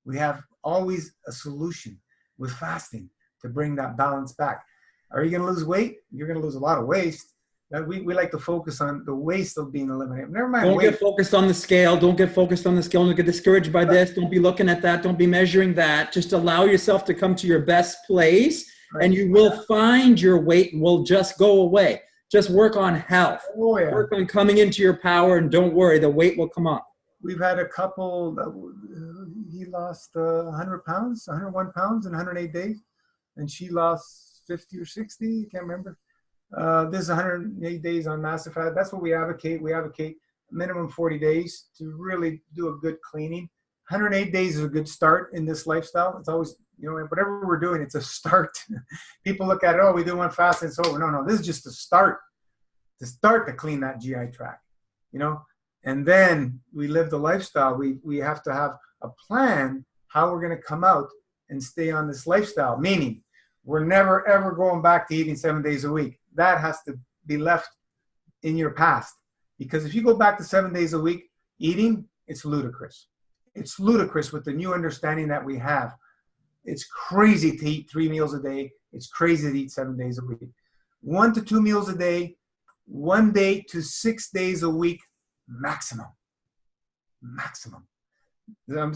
We have always a solution with fasting to bring that balance back. Are you going to lose weight? You're going to lose a lot of waste. We like to focus on the waste of being eliminated. Never mind. Don't get focused on the scale. Don't get focused on the scale. Don't get discouraged by this. Don't be looking at that. Don't be measuring that. Just allow yourself to come to your best place, and you will find your weight will just go away. Just work on health. Oh, yeah. Work on coming into your power, and don't worry, the weight will come up. We've had a couple, he lost 100 pounds, 101 pounds in 108 days, and she lost 50 or 60, I can't remember. This is 108 days on Master Fast. That's what we advocate. We advocate minimum 40 days to really do a good cleaning. 108 days is a good start in this lifestyle. It's always, you know, whatever we're doing, it's a start. People look at it, oh, we do one fast and it's over. No, this is just a start to clean that GI tract, you know. And then we live the lifestyle. We have to have a plan how we're going to come out and stay on this lifestyle, meaning we're never, ever going back to eating 7 days a week. That has to be left in your past. Because if you go back to 7 days a week eating, it's ludicrous. It's ludicrous with the new understanding that we have. It's crazy to eat 3 meals a day. It's crazy to eat 7 days a week. 1 to 2 meals a day, 1 day to 6 days a week, maximum. Maximum.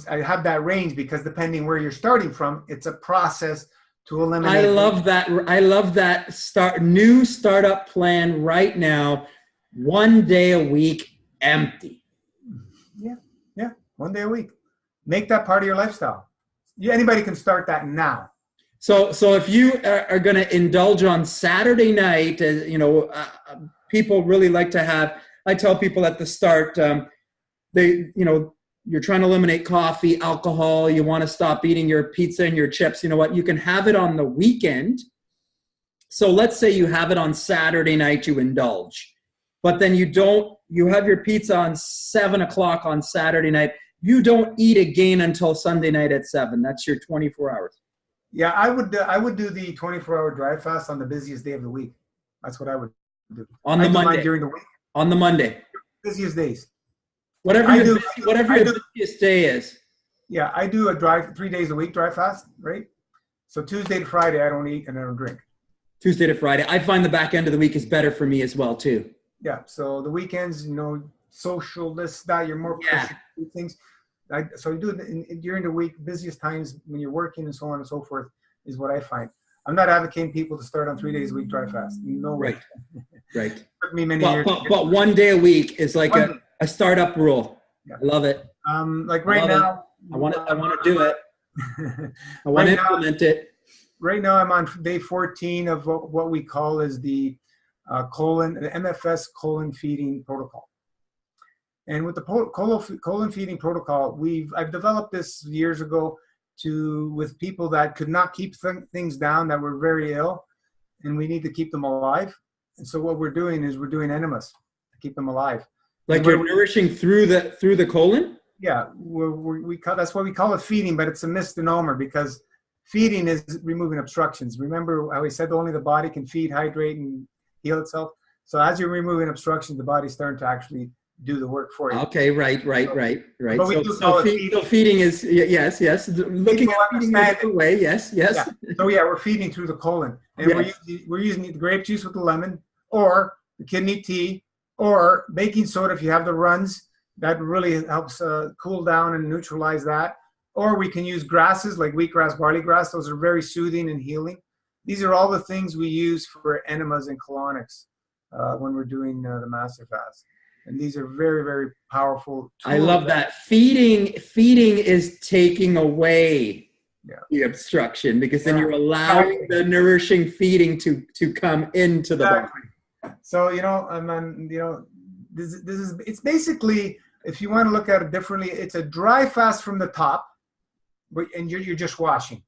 I have that range because depending where you're starting from, it's a process to eliminate. I love that. I love that new startup plan right now. 1 day a week, empty. Yeah, 1 day a week. Make that part of your lifestyle. Anybody can start that now. So if you are going to indulge on Saturday night, you know, people really like to have. I tell people at the start, you're trying to eliminate coffee, alcohol. You want to stop eating your pizza and your chips. You know what? You can have it on the weekend. So let's say you have it on Saturday night, you indulge. But then you have your pizza on 7 o'clock on Saturday night. You don't eat again until Sunday night at 7. That's your 24 hours. Yeah, I would do the 24-hour dry fast on the busiest day of the week. That's what I would do. On the Monday. During the week. On the Monday. Busiest days. Whatever your busiest day is. Yeah, I do a 3 days a week dry fast, right? So Tuesday to Friday, I don't eat and I don't drink. Tuesday to Friday. I find the back end of the week is better for me as well, too. Yeah, so the weekends, you know, social, this, that, you're more pushing things. So you do it during the week, busiest times when you're working and so on and so forth is what I find. I'm not advocating people to start on 3 days a week dry fast. No way. Right. It took me many years. But 1 day a week is like a startup rule. Yeah. I love it. Like right now. I want to do it. I want to implement it. Right now I'm on day 14 of what we call is the MFS colon feeding protocol. And with the colon feeding protocol, I've developed this years ago with people that could not keep things down, that were very ill, and we need to keep them alive. And so what we're doing is we're doing enemas to keep them alive. Like you're nourishing through the colon? Yeah, that's why we call it feeding, but it's a misnomer because feeding is removing obstructions. Remember how we said only the body can feed, hydrate, and heal itself? So as you're removing obstructions, the body's starting to actually do the work for you. Okay, right. But so feeding is, yes. Looking at feeding in a different way, yes. Yeah. So we're feeding through the colon. And we're using the grape juice with the lemon, or the kidney tea, or baking soda if you have the runs. That really helps cool down and neutralize that. Or we can use grasses like wheatgrass, barley grass. Those are very soothing and healing. These are all the things we use for enemas and colonics when we're doing the master fast. And these are very, very powerful tools. I love that. Feeding is taking away the obstruction, because then you're allowing the nourishing feeding to come into the body. So, it's basically, if you want to look at it differently, it's a dry fast from the top, and you're just washing.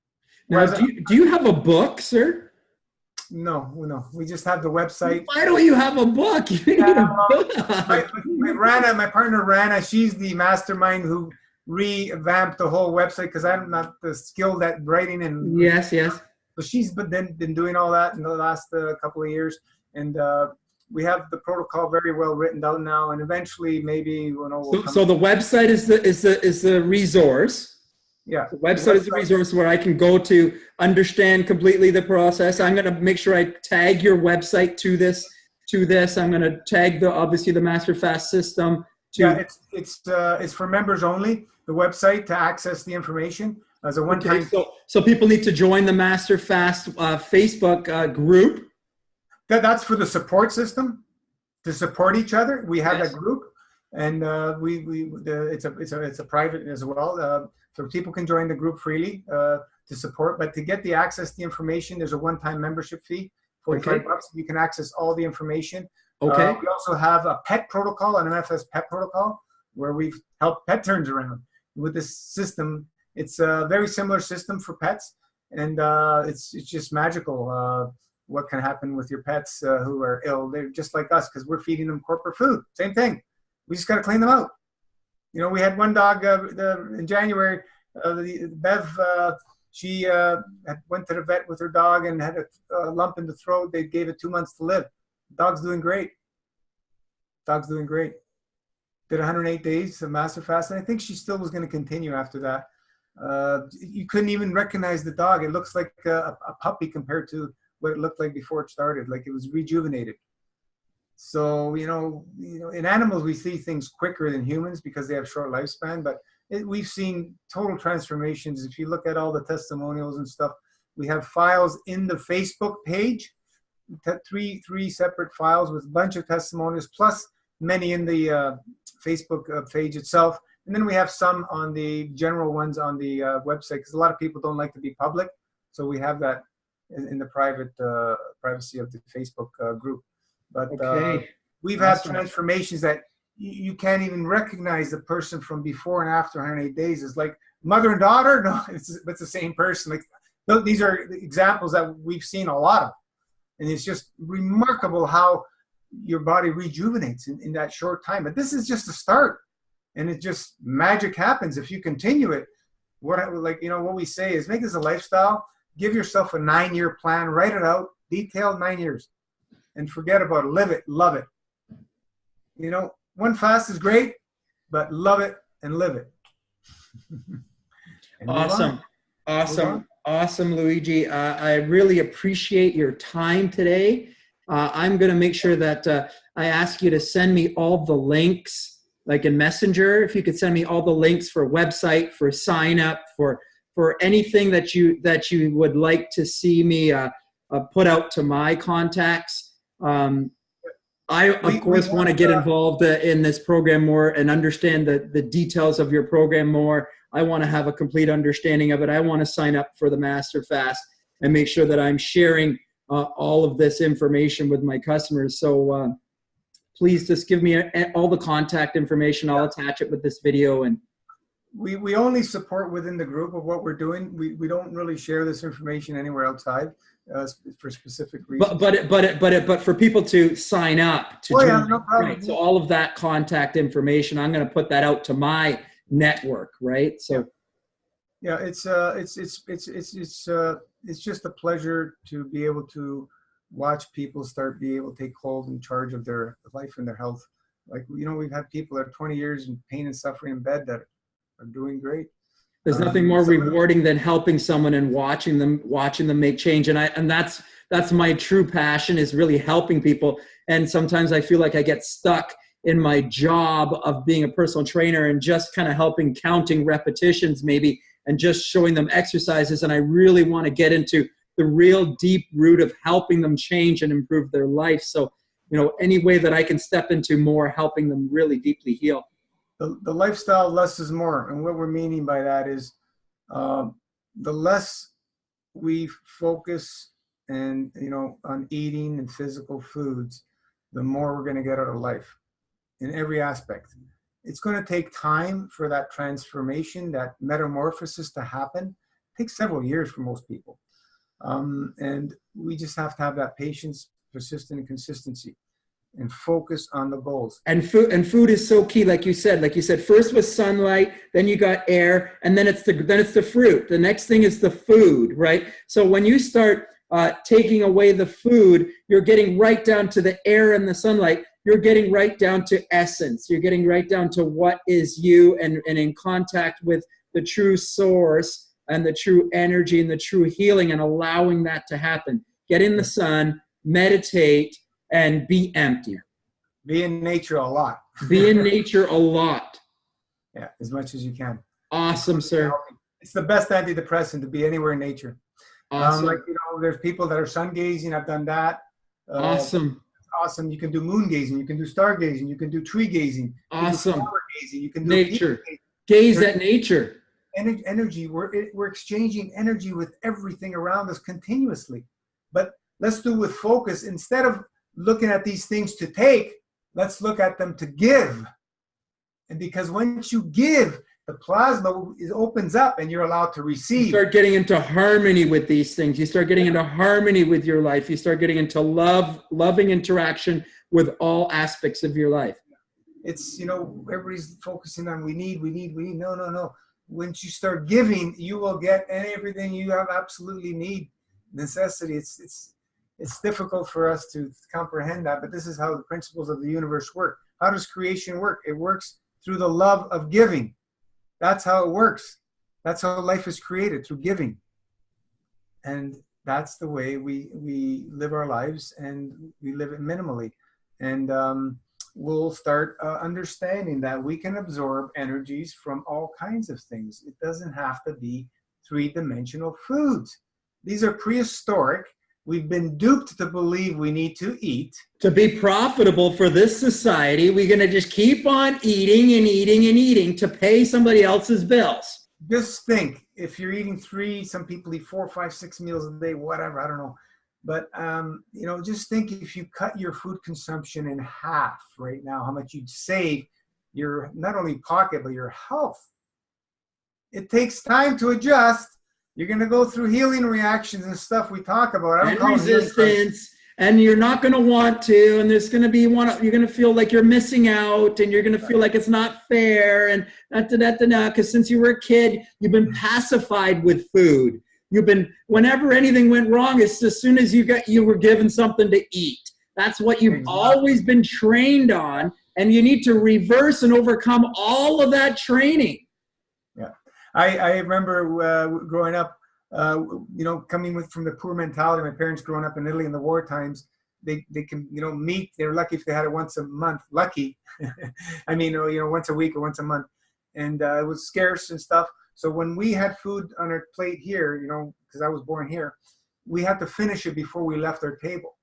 Now, do you have a book, sir? No, we just have the website. Why don't you have a book? You need a book. My partner Rana, she's the mastermind who revamped the whole website, because I'm not skilled at writing and yes. So she's been doing all that in the last couple of years, and we have the protocol very well written down now, and eventually maybe So the website is the resource. Yeah. The website is a resource where I can go to understand completely the process. I'm going to make sure I tag your website to this. I'm going to tag obviously the Master Fast system. It's for members only, the website, to access the information as a one-time. Okay, so people need to join the Master Fast Facebook group. That's for the support system, to support each other. We have a group, and it's a private as well. So people can join the group freely to support, but to get the access to the information, there's a one-time membership fee, $45. You can access all the information. Okay. We also have a pet protocol, an MFS pet protocol, where we've helped pet turns around. with this system. It's a very similar system for pets, and it's just magical what can happen with your pets who are ill. They're just like us because we're feeding them corporate food. Same thing. We just got to clean them out. You know, we had one dog in January, Bev, she went to the vet with her dog and had a lump in the throat. They gave it 2 months to live. Dog's doing great. Dog's doing great. Did 108 days of master fast, and I think she still was going to continue after that. You couldn't even recognize the dog. It looks like a puppy compared to what it looked like before it started. Like it was rejuvenated. So, you know, in animals, we see things quicker than humans because they have short lifespan, but we've seen total transformations. If you look at all the testimonials and stuff, we have files in the Facebook page, three separate files with a bunch of testimonials, plus many in the Facebook page itself. And then we have some on the general ones on the website, because a lot of people don't like to be public. So we have that in the privacy of the Facebook group. But we've had transformations that you can't even recognize the person from before and after 108 days. It's like mother and daughter. No, it's the same person. Like these are examples that we've seen a lot of. And it's just remarkable how your body rejuvenates in that short time. But this is just a start. And it just, magic happens if you continue it. What we say is make this a lifestyle. Give yourself a 9-year plan. Write it out. Detailed 9 years. And forget about it. Live it. Love it. You know, one fast is great, but love it and live it. And Awesome, Luigi. I really appreciate your time today. I'm going to make sure that I ask you to send me all the links, like in Messenger. If you could send me all the links for website, for sign up, for anything that you would like to see me put out to my contacts. I, of course, want to get involved in this program more and understand the details of your program more. I want to have a complete understanding of it. I want to sign up for the Master Fast and make sure that I'm sharing all of this information with my customers. So please just give me all the contact information. I'll attach it with this video. And we only support within the group of what we're doing. We don't really share this information anywhere outside for specific reasons. But for people to sign up to join, yeah, no problem. Right? So all of that contact information, I'm going to put that out to my network, right? So yeah, it's just a pleasure to be able to watch people be able to take hold in charge of their life and their health. Like, you know, we've had people that are 20 years in pain and suffering in bed that are doing great. There's nothing more rewarding than helping someone and watching them make change. And that's my true passion, is really helping people. And sometimes I feel like I get stuck in my job of being a personal trainer and just kind of helping, counting repetitions maybe, and just showing them exercises. And I really want to get into the real deep root of helping them change and improve their life. So, you know, any way that I can step into more, helping them really deeply heal. The lifestyle, less is more. And what we're meaning by that is the less we focus and, you know, on eating and physical foods, the more we're going to get out of life in every aspect. It's going to take time for that transformation, that metamorphosis to happen. It takes several years for most people. And we just have to have that patience, persistence, and consistency, and focus on the goals. And food is so key, like you said. First was sunlight, then you got air, and then it's the fruit. The next thing is the food, right? So when you start taking away the food, you're getting right down to the air and the sunlight. You're getting right down to essence. You're getting right down to what is you, and in contact with the true source and the true energy and the true healing, and allowing that to happen. Get in the sun, meditate, and be empty. Be in nature a lot. Be in nature a lot. Yeah, as much as you can. Awesome, sir. It's the best antidepressant to be anywhere in nature. Awesome. Like, you know, there's people that are sun gazing. I've done that. Awesome. Awesome. You can do moon gazing. You can do star gazing. You can do tree gazing. Awesome. You can do flower gazing. You can do nature. Gaze at nature. Energy. We're exchanging energy with everything around us continuously. But let's do it with focus. Instead of looking at these things to take, let's look at them to give. And because once you give, the plasma opens up and you're allowed to receive. You start getting into harmony with these things. You start getting into harmony with your life. You start getting into loving interaction with all aspects of your life. It's, everybody's focusing on we need. No, no, no. Once you start giving, you will get everything you have absolutely need. Necessity. It's difficult for us to comprehend that, but this is how the principles of the universe work. How does creation work? It works through the love of giving. That's how it works. That's how life is created, through giving. And that's the way we live our lives, and we live it minimally. And we'll start understanding that we can absorb energies from all kinds of things. It doesn't have to be three-dimensional foods. These are prehistoric. We've been duped to believe we need to eat. To be profitable for this society, we're going to just keep on eating and eating and eating to pay somebody else's bills. Just think, if you're eating 3, some people eat 4, 5, 6 meals a day, whatever, I don't know. But, just think if you cut your food consumption in half right now, how much you'd save your, not only pocket, but your health. It takes time to adjust. You're going to go through healing reactions and stuff we talk about. And resistance, and you're not going to want to, and there's going to be you're going to feel like you're missing out, and you're going to feel like it's not fair, and because since you were a kid, you've been pacified with food. Whenever anything went wrong, it's as soon as you were given something to eat. That's what you've always been trained on, and you need to reverse and overcome all of that training. Yeah, I remember growing up, coming from the poor mentality. My parents growing up in Italy in the war times, they can, meat. They're lucky if they had it once a month. Lucky, I mean, once a week or once a month, and it was scarce and stuff. So when we had food on our plate here, because I was born here, we had to finish it before we left our table,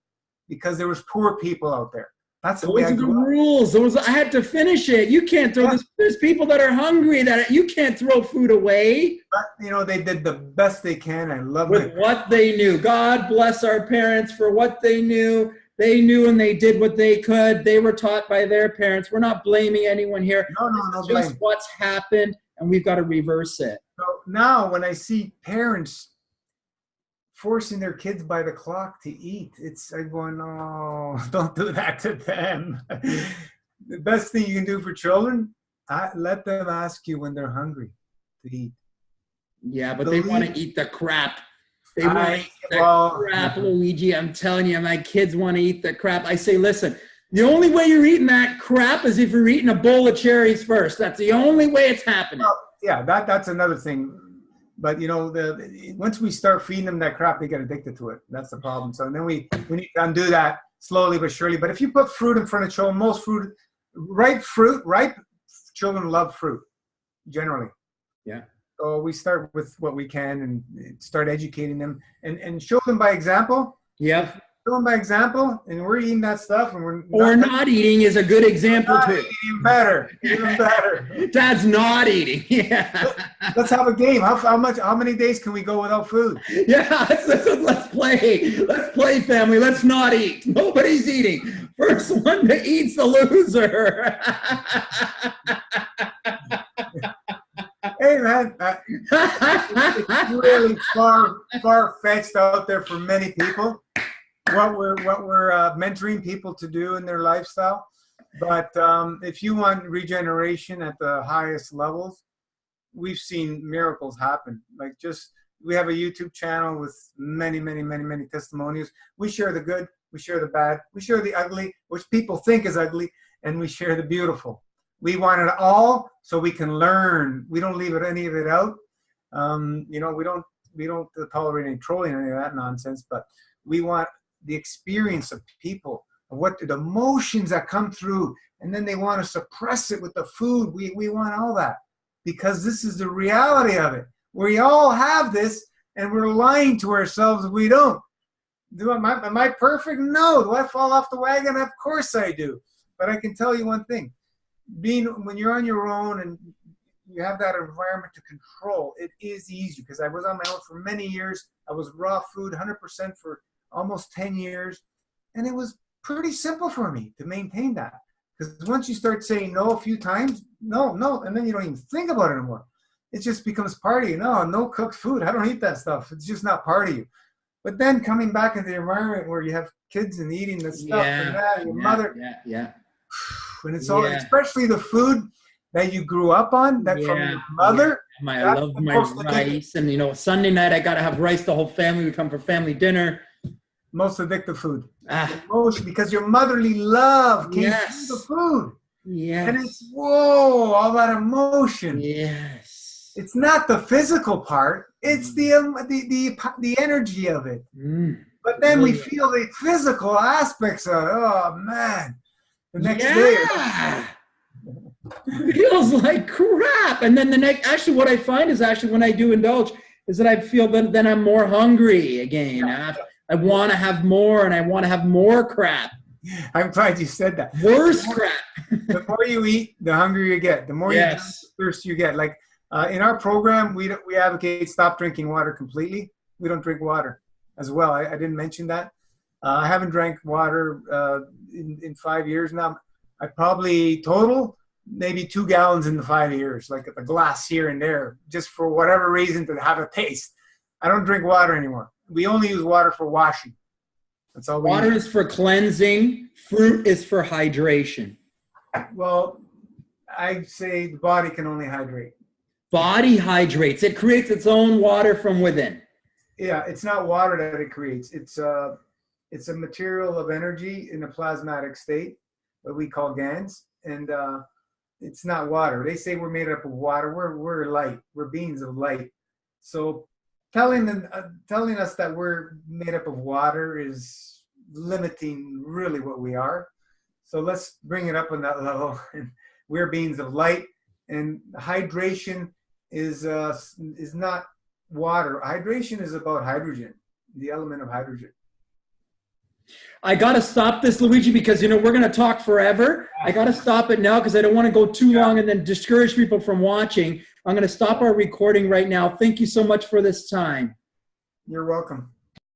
because there was poor people out there. That's the way I grew up. Rules. I had to finish it. You can't throw this. There's people that are hungry that you can't throw food away. But, they did the best they can. I love with what they knew. God bless our parents for what they knew. They knew and they did what they could. They were taught by their parents. We're not blaming anyone here. No it's just what's happened, and we've got to reverse it. So now when I see parents forcing their kids by the clock to eat, I'm going, no, don't do that to them. The best thing you can do for children, let them ask you when they're hungry to eat. Yeah, but they want to eat the crap. They want to eat the crap, Luigi. I'm telling you, my kids want to eat the crap. I say, listen, the only way you're eating that crap is if you're eating a bowl of cherries first. That's the only way it's happening. Well, yeah, that's another thing. But, once we start feeding them that crap, they get addicted to it. That's the problem. So then we need to undo that slowly but surely. But if you put fruit in front of children, ripe children love fruit, generally. Yeah. So we start with what we can and start educating them and show them by example. Yep. Show them by example, and we're eating that stuff, and we're not eating is a good example too. Even better. Dad's not eating. Yeah. Let's have a game. How many days can we go without food? Yeah. Let's play. Let's play, family. Let's not eat. Nobody's eating. First one to eat's the loser. Hey man, it's really far-fetched out there for many people. What we're mentoring people to do in their lifestyle, but if you want regeneration at the highest levels, we've seen miracles happen. We have a YouTube channel with many testimonials. We share the good, we share the bad, we share the ugly, which people think is ugly, and we share the beautiful. We want it all so we can learn. We don't leave any of it out. We don't tolerate any trolling or any of that nonsense, but we want the experience of people, of the emotions that come through, and then they want to suppress it with the food. We want all that, because this is the reality of it. We all have this, and we're lying to ourselves if we don't. Am I perfect? No. Do I fall off the wagon? Of course I do. But I can tell you one thing. When you're on your own and you have that environment to control, it is easy, because I was on my own for many years. I was raw food 100% for almost 10 years, and it was pretty simple for me to maintain that. Because once you start saying no a few times, no, and then you don't even think about it anymore. It just becomes part of you. No cooked food. I don't eat that stuff. It's just not part of you. But then coming back into the environment where you have kids and eating the stuff and that, your mother. Yeah. And it's all, especially the food that you grew up on, that from your mother. I love my rice. And, you know, Sunday night, I got to have rice. The whole family would come for family dinner. Most addictive food. Emotion, because your motherly love came through the food. Yes. And it's, whoa, all that emotion. Yes. It's not the physical part. It's the energy of it. But then we feel the physical aspects of it. Oh, man. The next day. Feels like crap. And then actually what I find is actually when I do indulge is that I feel then I'm more hungry again. I want to have more, and I want to have more crap. I'm glad you said that. Worse crap. The more you eat, the hungrier you get. The more you drink, the thirstier you get. Like in our program, we advocate stop drinking water completely. We don't drink water as well. I didn't mention that. I haven't drank water in 5 years now. I probably total maybe 2 gallons in the 5 years, like a glass here and there, just for whatever reason to have a taste. I don't drink water anymore. We only use water for washing. That's all we Water use. is for cleansing. Fruit is for hydration. Well, I say the body can only hydrate. Body hydrates. It creates its own water from within. Yeah, it's not water that it creates. It's a material of energy in a plasmatic state, what we call GANs, and it's not water. They say we're made up of water. We're light. We're beings of light. So telling us that we're made up of water is limiting really what we are. So let's bring it up on that level. We're beings of light, and hydration is not water. Hydration is about hydrogen, the element of hydrogen. I got to stop this, Luigi, because, you know, we're going to talk forever. I got to stop it now because I don't want to go too long and then discourage people from watching. I'm going to stop our recording right now. Thank you so much for this time. You're welcome.